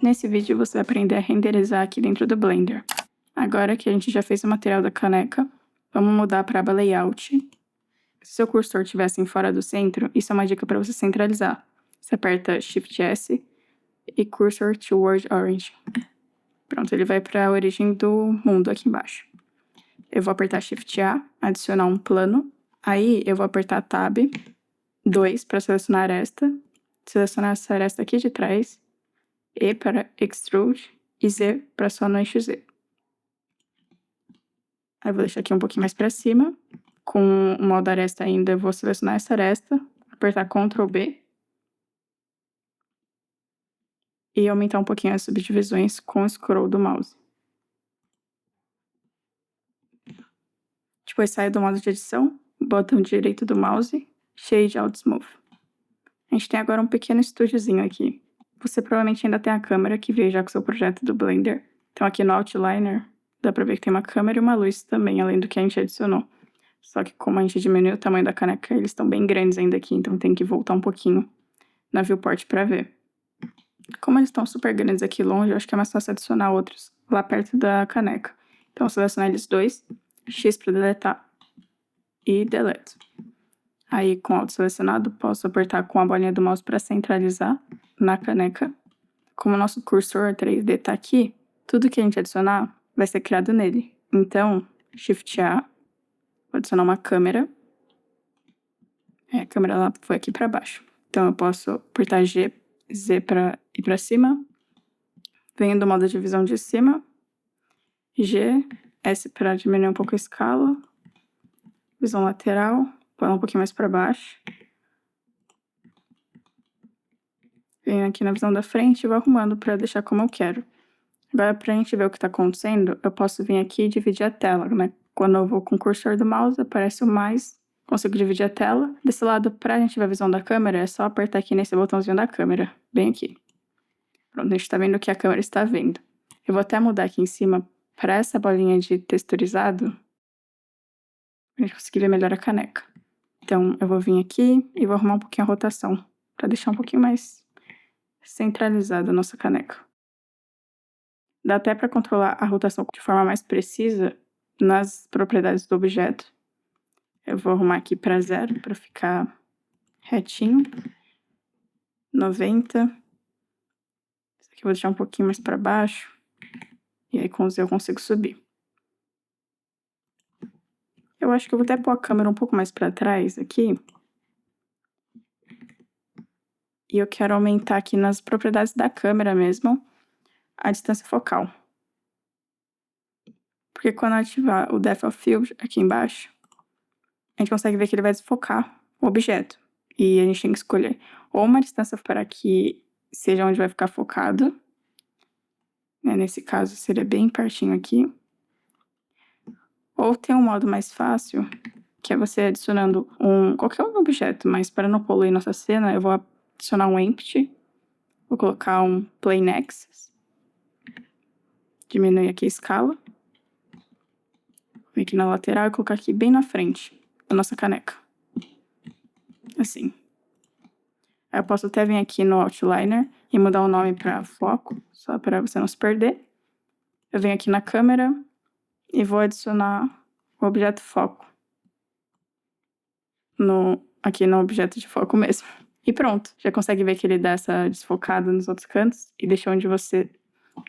Nesse vídeo você vai aprender a renderizar aqui dentro do Blender. Agora que a gente já fez o material da caneca, vamos mudar para a aba Layout. Se seu cursor estivesse fora do centro, isso é uma dica para você centralizar. Você aperta Shift S e Cursor Toward Origin. Pronto, ele vai para a origem do mundo aqui embaixo. Eu vou apertar Shift A, adicionar um plano. Aí eu vou apertar Tab 2 para selecionar selecionar essa aresta aqui de trás, E para Extrude e Z para só no eixo Z. Aí eu vou deixar aqui um pouquinho mais para cima. Com o modo aresta ainda, eu vou selecionar essa aresta, apertar Ctrl B e aumentar um pouquinho as subdivisões com o scroll do mouse. Depois saio do modo de edição, botão direito do mouse, Shade Out Smooth. A gente tem agora um pequeno estúdiozinho aqui. Você provavelmente ainda tem a câmera que veio já com o seu projeto do Blender. Então aqui no Outliner, dá pra ver que tem uma câmera e uma luz também, além do que a gente adicionou. Só que como a gente diminuiu o tamanho da caneca, eles estão bem grandes ainda aqui, então tem que voltar um pouquinho na viewport pra ver. Como eles estão super grandes aqui longe, eu acho que é mais fácil adicionar outros lá perto da caneca. Então, selecionar eles dois, X para deletar e delete. Aí, com o auto selecionado, posso apertar com a bolinha do mouse para centralizar na caneca. Como o nosso cursor 3D tá aqui, tudo que a gente adicionar vai ser criado nele. Então, Shift A, vou adicionar uma câmera. A câmera lá foi aqui para baixo. Então, eu posso apertar Z para ir para cima. Venho do modo de visão de cima. G, S para diminuir um pouco a escala. Visão lateral, põe um pouquinho mais para baixo. Venho aqui na visão da frente e vou arrumando para deixar como eu quero. Agora, para a gente ver o que está acontecendo, eu posso vir aqui e dividir a tela, né? Quando eu vou com o cursor do mouse, aparece o mais, consigo dividir a tela. Desse lado, para a gente ver a visão da câmera, é só apertar aqui nesse botãozinho da câmera, bem aqui. Pronto, a gente está vendo o que a câmera está vendo. Eu vou até mudar aqui em cima para essa bolinha de texturizado, para a gente conseguir ver melhor a caneca. Então, eu vou vir aqui e vou arrumar um pouquinho a rotação, para deixar um pouquinho mais centralizada a nossa caneca. Dá até para controlar a rotação de forma mais precisa nas propriedades do objeto. Eu vou arrumar aqui para 0 para ficar retinho. 90. Isso aqui eu vou deixar um pouquinho mais para baixo. E aí com o Z eu consigo subir. Eu acho que eu vou até pôr a câmera um pouco mais para trás aqui. E eu quero aumentar aqui nas propriedades da câmera mesmo a distância focal. Porque quando eu ativar o Depth of Field aqui embaixo, a gente consegue ver que ele vai desfocar o objeto. E a gente tem que escolher ou uma distância para que seja onde vai ficar focado. Nesse caso, seria bem pertinho aqui. Ou tem um modo mais fácil, que é você adicionando qualquer objeto, mas para não poluir nossa cena, eu vou adicionar um Empty. Vou colocar um Plane Axis. Diminuir aqui a escala. Vou aqui na lateral e colocar aqui bem na frente da nossa caneca. Assim. Aí eu posso até vir aqui no Outliner e mudar o nome para foco, só para você não se perder. Eu venho aqui na câmera e vou adicionar o objeto foco. Aqui no objeto de foco mesmo. E pronto, já consegue ver que ele dá essa desfocada nos outros cantos e deixa onde você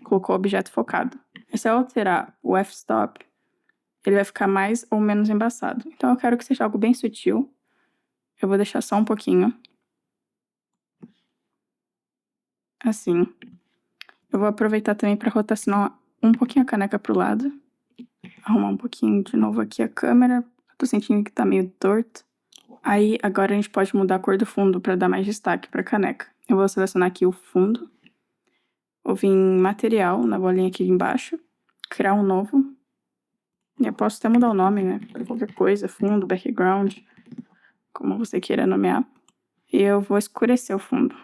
colocou o objeto focado. E se eu alterar o f-stop, ele vai ficar mais ou menos embaçado. Então eu quero que seja algo bem sutil. Eu vou deixar só um pouquinho. Assim. Eu vou aproveitar também para rotacionar um pouquinho a caneca pro lado. Arrumar um pouquinho de novo aqui a câmera. Tô sentindo que tá meio torto. Aí, agora a gente pode mudar a cor do fundo para dar mais destaque pra caneca. Eu vou selecionar aqui o fundo. Vou vir em material, na bolinha aqui embaixo. Criar um novo. E eu posso até mudar o nome, né? Pra qualquer coisa, fundo, background. Como você queira nomear. E eu vou escurecer o fundo.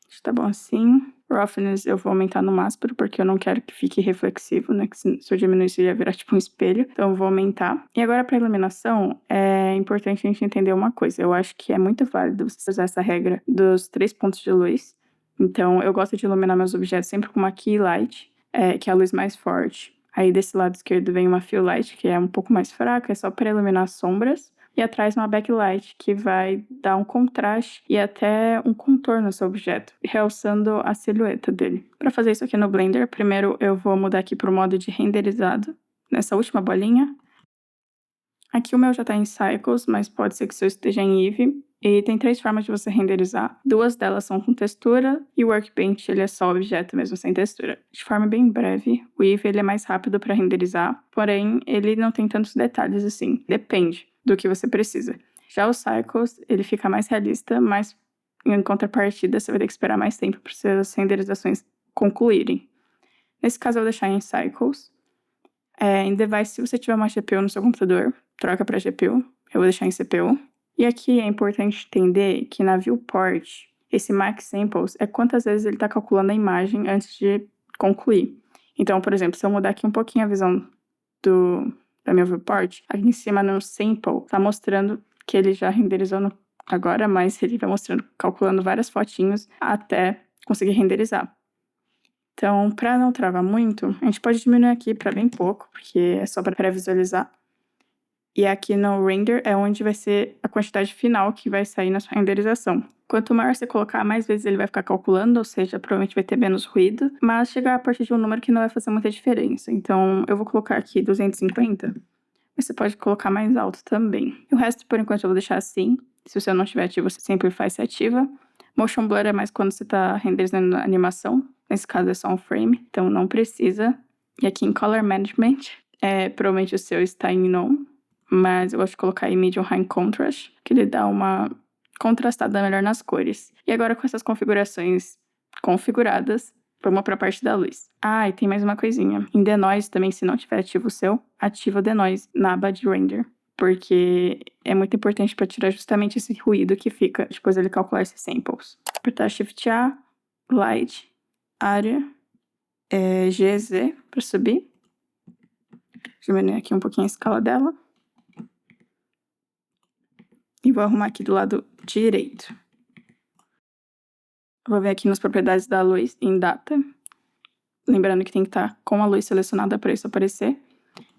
Acho que tá bom assim. Roughness eu vou aumentar no máximo, porque eu não quero que fique reflexivo, né? Que se eu diminuir isso ia virar tipo um espelho. Então eu vou aumentar. E agora pra iluminação, é importante a gente entender uma coisa. Eu acho que é muito válido você usar essa regra dos 3 pontos de luz. Então eu gosto de iluminar meus objetos sempre com uma key light, que é a luz mais forte. Aí desse lado esquerdo vem uma fill light, que é um pouco mais fraca, é só para iluminar as sombras. E atrás uma backlight, que vai dar um contraste e até um contorno no seu objeto, realçando a silhueta dele. Para fazer isso aqui no Blender, primeiro eu vou mudar aqui para o modo de renderizado, nessa última bolinha. Aqui o meu já está em Cycles, mas pode ser que o seu esteja em Eevee. E tem 3 formas de você renderizar. 2 delas são com textura e o Workbench ele é só objeto mesmo, sem textura. De forma bem breve, o Eevee ele é mais rápido para renderizar, porém ele não tem tantos detalhes assim. Depende do que você precisa. Já o Cycles, ele fica mais realista, mas em contrapartida você vai ter que esperar mais tempo para suas renderizações concluírem. Nesse caso eu vou deixar em Cycles. Em Device, se você tiver uma GPU no seu computador, troca para GPU. Eu vou deixar em CPU. E aqui é importante entender que na Viewport, esse Max Samples é quantas vezes ele está calculando a imagem antes de concluir. Então, por exemplo, se eu mudar aqui um pouquinho a visão da minha Viewport, aqui em cima no Sample, está mostrando que ele já renderizou agora, mas ele vai mostrando, calculando várias fotinhos até conseguir renderizar. Então, para não travar muito, a gente pode diminuir aqui para bem pouco, porque é só para pré-visualizar. E aqui no render é onde vai ser a quantidade final que vai sair na sua renderização. Quanto maior você colocar, mais vezes ele vai ficar calculando, ou seja, provavelmente vai ter menos ruído, mas chegar a partir de um número que não vai fazer muita diferença. Então, eu vou colocar aqui 250, mas você pode colocar mais alto também. E o resto, por enquanto, eu vou deixar assim. Se você não tiver ativo, você sempre faz se ativa. Motion Blur é mais quando você está renderizando a animação. Nesse caso é só um frame, então não precisa. E aqui em Color Management, provavelmente o seu está em None, mas eu gosto de colocar em Medium High Contrast, que ele dá uma contrastada melhor nas cores. E agora com essas configurações configuradas, vamos para a parte da luz. E tem mais uma coisinha. Em Denoise também, se não tiver ativo o seu, ativa o Denoise na aba de Render, porque é muito importante para tirar justamente esse ruído que fica depois ele calcular esses samples. Apertar Shift A, Light, Área, GZ para subir. Diminuir aqui um pouquinho a escala dela. E vou arrumar aqui do lado direito. Vou ver aqui nas propriedades da luz em Data. Lembrando que tem que estar com a luz selecionada para isso aparecer.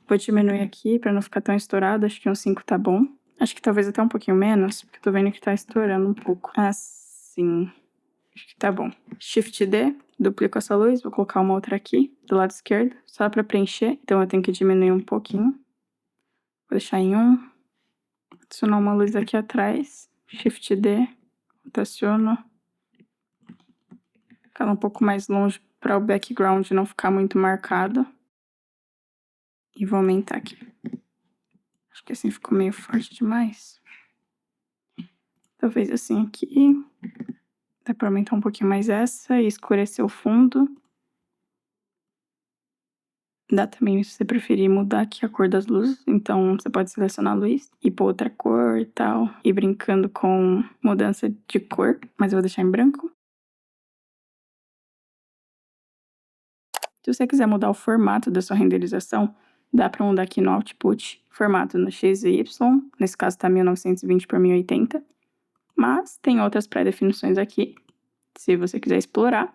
Vou diminuir aqui para não ficar tão estourado. Acho que um 5 tá bom. Acho que talvez até um pouquinho menos, porque eu tô vendo que tá estourando um pouco. Assim. Acho que tá bom. Shift D, duplico essa luz. Vou colocar uma outra aqui, do lado esquerdo, só para preencher. Então eu tenho que diminuir um pouquinho. Vou deixar em 1. Adicionar uma luz aqui atrás. Shift D, rotaciono. Ficar um pouco mais longe para o background não ficar muito marcado. E vou aumentar aqui. Acho que assim ficou meio forte demais. Talvez assim aqui. Dá para aumentar um pouquinho mais essa e escurecer o fundo. Dá também, se você preferir, mudar aqui a cor das luzes. Então, você pode selecionar a luz e pôr outra cor e tal. E brincando com mudança de cor. Mas eu vou deixar em branco. Se você quiser mudar o formato da sua renderização, dá para mudar aqui no Output, formato no X e Y. Nesse caso tá 1920 por 1080. Mas tem outras pré-definições aqui, se você quiser explorar.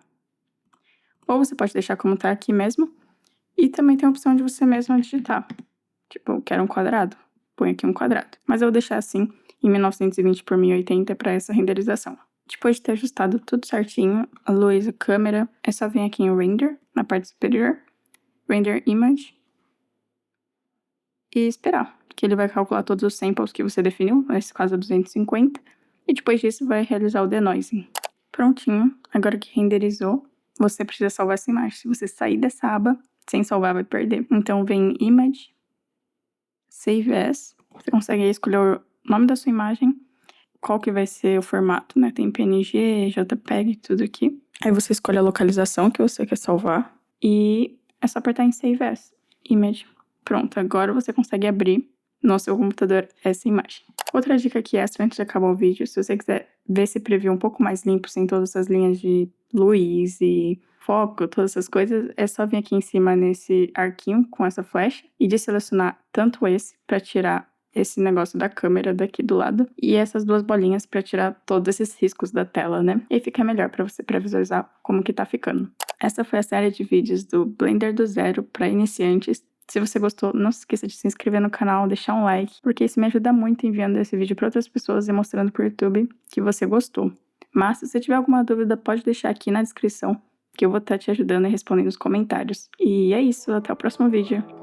Ou você pode deixar como tá aqui mesmo. E também tem a opção de você mesmo digitar. Tipo, eu quero um quadrado. Põe aqui um quadrado. Mas eu vou deixar assim, em 1920 por 1080 para essa renderização. Depois de ter ajustado tudo certinho, a luz, a câmera, é só vir aqui em Render, na parte superior. Render Image. E esperar, que ele vai calcular todos os samples que você definiu, nesse caso 250. E depois disso vai realizar o denoising. Prontinho. Agora que renderizou, você precisa salvar essa imagem. Se você sair dessa aba, sem salvar vai perder. Então vem em Image, Save As. Você consegue escolher o nome da sua imagem, qual que vai ser o formato, né? Tem PNG, JPEG, tudo aqui. Aí você escolhe a localização que você quer salvar e é só apertar em Save As, Image. Pronto, agora você consegue abrir no seu computador essa imagem. Outra dica aqui extra antes de acabar o vídeo, se você quiser ver esse preview um pouco mais limpo, sem todas essas linhas de luz e foco, todas essas coisas, é só vir aqui em cima nesse arquinho com essa flecha e deselecionar tanto esse para tirar esse negócio da câmera daqui do lado e essas duas bolinhas para tirar todos esses riscos da tela, né? E fica melhor para você visualizar como que tá ficando. Essa foi a série de vídeos do Blender do Zero para iniciantes. Se você gostou, não se esqueça de se inscrever no canal, deixar um like, porque isso me ajuda muito enviando esse vídeo para outras pessoas e mostrando pro YouTube que você gostou. Mas se você tiver alguma dúvida, pode deixar aqui na descrição, que eu vou estar te ajudando e respondendo nos comentários. E é isso, até o próximo vídeo.